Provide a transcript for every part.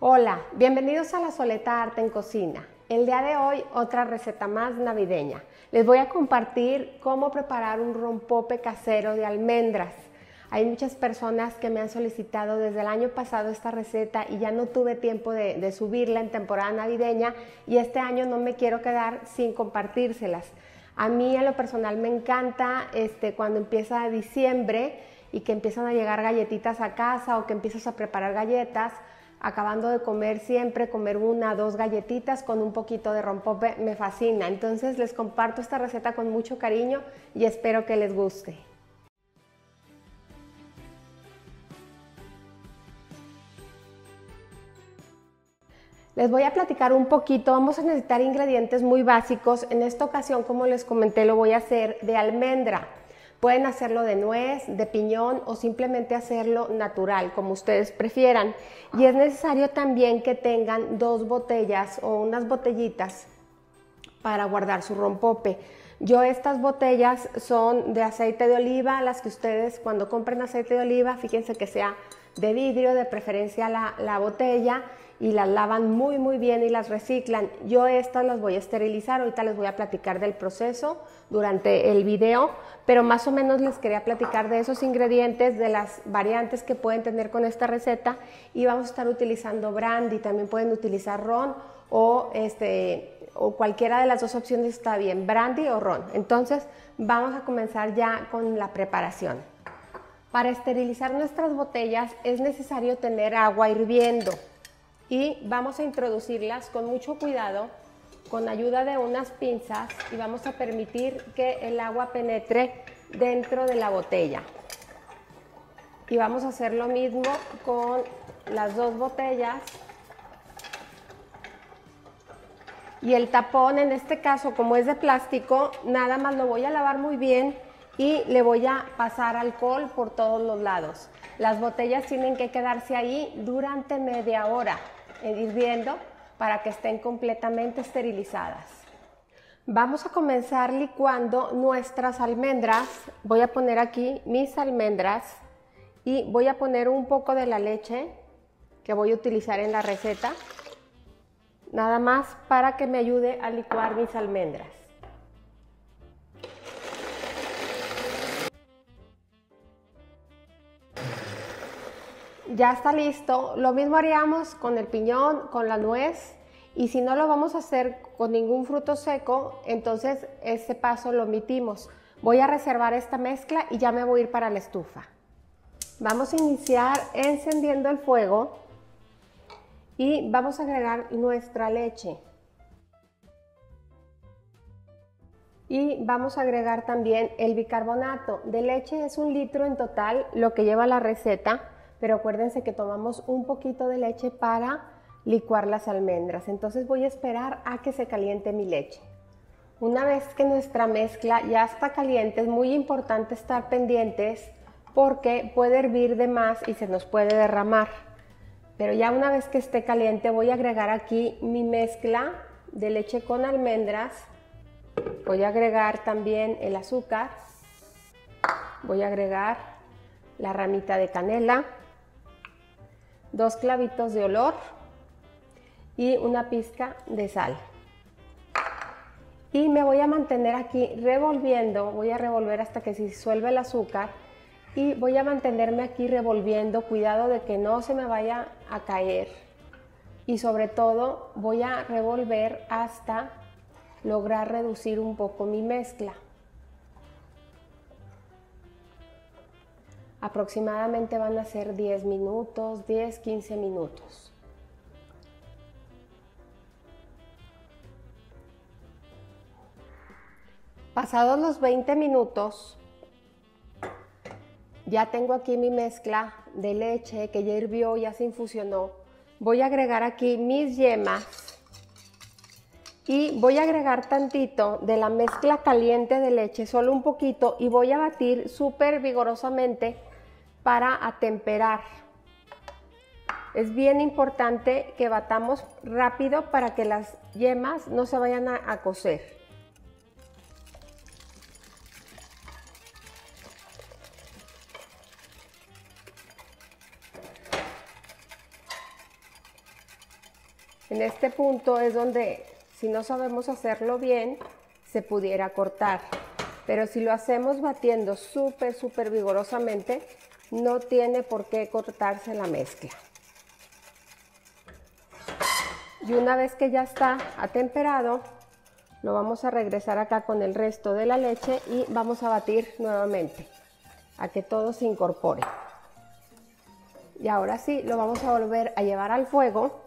Hola, bienvenidos a La Soleta Arte en Cocina. El día de hoy otra receta más navideña. Les voy a compartir cómo preparar un rompope casero de almendras. Hay muchas personas que me han solicitado desde el año pasado esta receta y ya no tuve tiempo de subirla en temporada navideña y este año no me quiero quedar sin compartírselas. A mí en lo personal me encanta cuando empieza diciembre y que empiezan a llegar galletitas a casa o que empiezas a preparar galletas. Acabando de comer siempre, comer una o dos galletitas con un poquito de rompope me fascina. Entonces les comparto esta receta con mucho cariño y espero que les guste. Les voy a platicar un poquito, vamos a necesitar ingredientes muy básicos. En esta ocasión, como les comenté, lo voy a hacer de almendra. Pueden hacerlo de nuez, de piñón o simplemente hacerlo natural, como ustedes prefieran. Y es necesario también que tengan 2 botellas o unas botellitas para guardar su rompope. Yo estas botellas son de aceite de oliva, las que ustedes cuando compren aceite de oliva, fíjense que sea de vidrio, de preferencia la botella, y las lavan muy bien y las reciclan. Yo estas las voy a esterilizar, ahorita les voy a platicar del proceso durante el video, pero más o menos les quería platicar de esos ingredientes, de las variantes que pueden tener con esta receta, y vamos a estar utilizando brandy, también pueden utilizar ron o cualquiera de las dos opciones está bien, brandy o ron. Entonces vamos a comenzar ya con la preparación. Para esterilizar nuestras botellas es necesario tener agua hirviendo y vamos a introducirlas con mucho cuidado con ayuda de unas pinzas y vamos a permitir que el agua penetre dentro de la botella. Y vamos a hacer lo mismo con las 2 botellas. Y el tapón, en este caso, como es de plástico, nada más lo voy a lavar muy bien y le voy a pasar alcohol por todos los lados. Las botellas tienen que quedarse ahí durante media hora, hirviendo, para que estén completamente esterilizadas. Vamos a comenzar licuando nuestras almendras. Voy a poner aquí mis almendras y voy a poner un poco de la leche que voy a utilizar en la receta, nada más para que me ayude a licuar mis almendras. Ya está listo. Lo mismo haríamos con el piñón, con la nuez, y si no lo vamos a hacer con ningún fruto seco, entonces este paso lo omitimos. Voy a reservar esta mezcla y ya me voy a ir para la estufa. Vamos a iniciar encendiendo el fuego y vamos a agregar nuestra leche. Y vamos a agregar también el bicarbonato. De leche es 1 litro en total lo que lleva la receta, pero acuérdense que tomamos un poquito de leche para licuar las almendras. Entonces voy a esperar a que se caliente mi leche. Una vez que nuestra mezcla ya está caliente, es muy importante estar pendientes porque puede hervir de más y se nos puede derramar. Pero ya una vez que esté caliente voy a agregar aquí mi mezcla de leche con almendras. Voy a agregar también el azúcar. Voy a agregar la ramita de canela, 2 clavitos de olor y una pizca de sal. Y me voy a mantener aquí revolviendo, voy a revolver hasta que se disuelva el azúcar y voy a mantenerme aquí revolviendo, cuidado de que no se me vaya a caer. Y sobre todo voy a revolver hasta lograr reducir un poco mi mezcla. Aproximadamente van a ser 10 minutos, 10-15 minutos. Pasados los 20 minutos, ya tengo aquí mi mezcla de leche que ya hirvió, ya se infusionó. Voy a agregar aquí mis yemas y voy a agregar tantito de la mezcla caliente de leche, solo un poquito, y voy a batir súper vigorosamente para atemperar. Es bien importante que batamos rápido para que las yemas no se vayan a cocer. En este punto es donde, si no sabemos hacerlo bien, se pudiera cortar. Pero si lo hacemos batiendo súper vigorosamente, no tiene por qué cortarse la mezcla. Y una vez que ya está atemperado, lo vamos a regresar acá con el resto de la leche y vamos a batir nuevamente, a que todo se incorpore. Y ahora sí, lo vamos a volver a llevar al fuego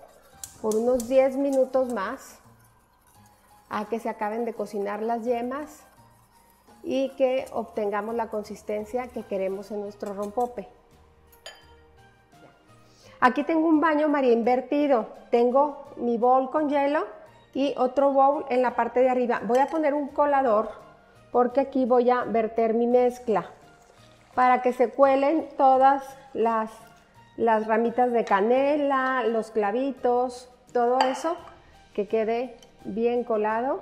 por unos 10 minutos más, a que se acaben de cocinar las yemas y que obtengamos la consistencia que queremos en nuestro rompope. Aquí tengo un baño María invertido, tengo mi bowl con hielo y otro bowl en la parte de arriba. Voy a poner un colador porque aquí voy a verter mi mezcla para que se cuelen todas las ramitas de canela, los clavitos, todo eso, que quede bien colado.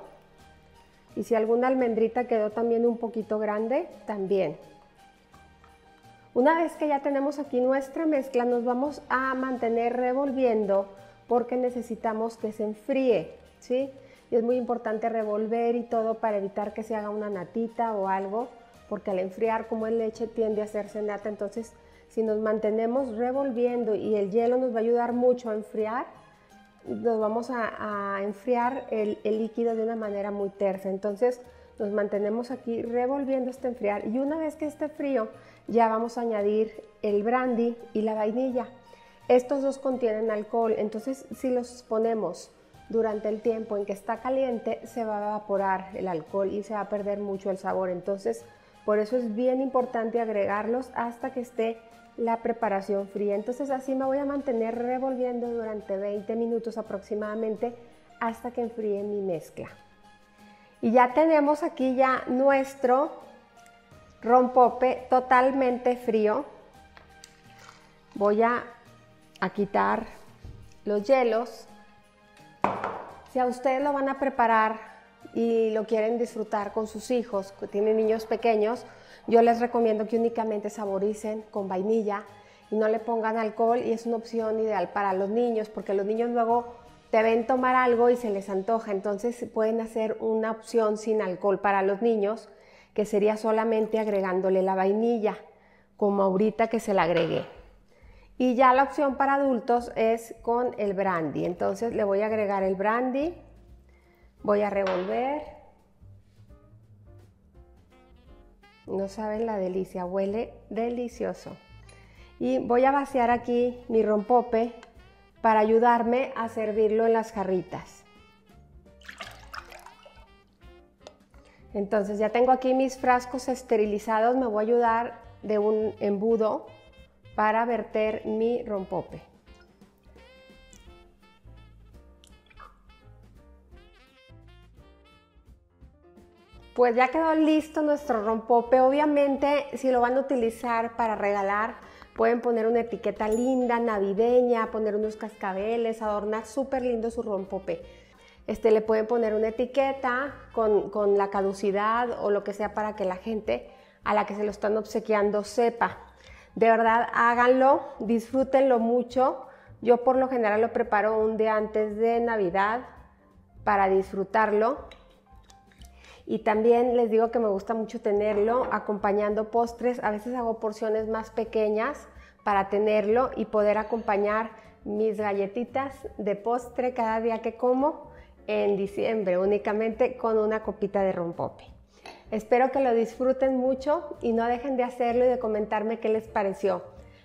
Y si alguna almendrita quedó también un poquito grande, también. Una vez que ya tenemos aquí nuestra mezcla, nos vamos a mantener revolviendo porque necesitamos que se enfríe, ¿sí? Y es muy importante revolver y todo para evitar que se haga una natita o algo, porque al enfriar, como es leche, tiende a hacerse nata. Entonces, si nos mantenemos revolviendo y el hielo nos va a ayudar mucho a enfriar, nos vamos a enfriar el líquido de una manera muy tersa. Entonces nos mantenemos aquí revolviendo hasta enfriar y una vez que esté frío ya vamos a añadir el brandy y la vainilla. Estos dos contienen alcohol, entonces si los ponemos durante el tiempo en que está caliente se va a evaporar el alcohol y se va a perder mucho el sabor. Entonces por eso es bien importante agregarlos hasta que esté la preparación fría. Entonces así me voy a mantener revolviendo durante 20 minutos aproximadamente hasta que enfríe mi mezcla. Y ya tenemos aquí ya nuestro rompope totalmente frío. Voy a quitar los hielos. Si a ustedes lo van a preparar y lo quieren disfrutar con sus hijos, que tienen niños pequeños, yo les recomiendo que únicamente saboricen con vainilla y no le pongan alcohol, y es una opción ideal para los niños porque los niños luego te ven tomar algo y se les antoja. Entonces pueden hacer una opción sin alcohol para los niños, que sería solamente agregándole la vainilla, como ahorita que se la agregué. Y ya la opción para adultos es con el brandy. Entonces le voy a agregar el brandy, voy a revolver. No saben la delicia, huele delicioso. Y voy a vaciar aquí mi rompope para ayudarme a servirlo en las jarritas. Entonces ya tengo aquí mis frascos esterilizados, me voy a ayudar de un embudo para verter mi rompope. Pues ya quedó listo nuestro rompope. Obviamente, si lo van a utilizar para regalar, pueden poner una etiqueta linda, navideña, poner unos cascabeles, adornar súper lindo su rompope. Le pueden poner una etiqueta con la caducidad o lo que sea para que la gente a la que se lo están obsequiando sepa. De verdad, háganlo, disfrútenlo mucho. Yo por lo general lo preparo un día antes de Navidad para disfrutarlo. Y también les digo que me gusta mucho tenerlo acompañando postres. A veces hago porciones más pequeñas para tenerlo y poder acompañar mis galletitas de postre cada día que como en diciembre, únicamente con una copita de rompope. Espero que lo disfruten mucho y no dejen de hacerlo y de comentarme qué les pareció.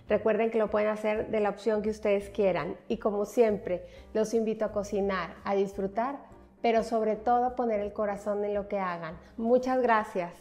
Recuerden que lo pueden hacer de la opción que ustedes quieran. Y como siempre, los invito a cocinar, a disfrutar, pero sobre todo poner el corazón en lo que hagan. Muchas gracias.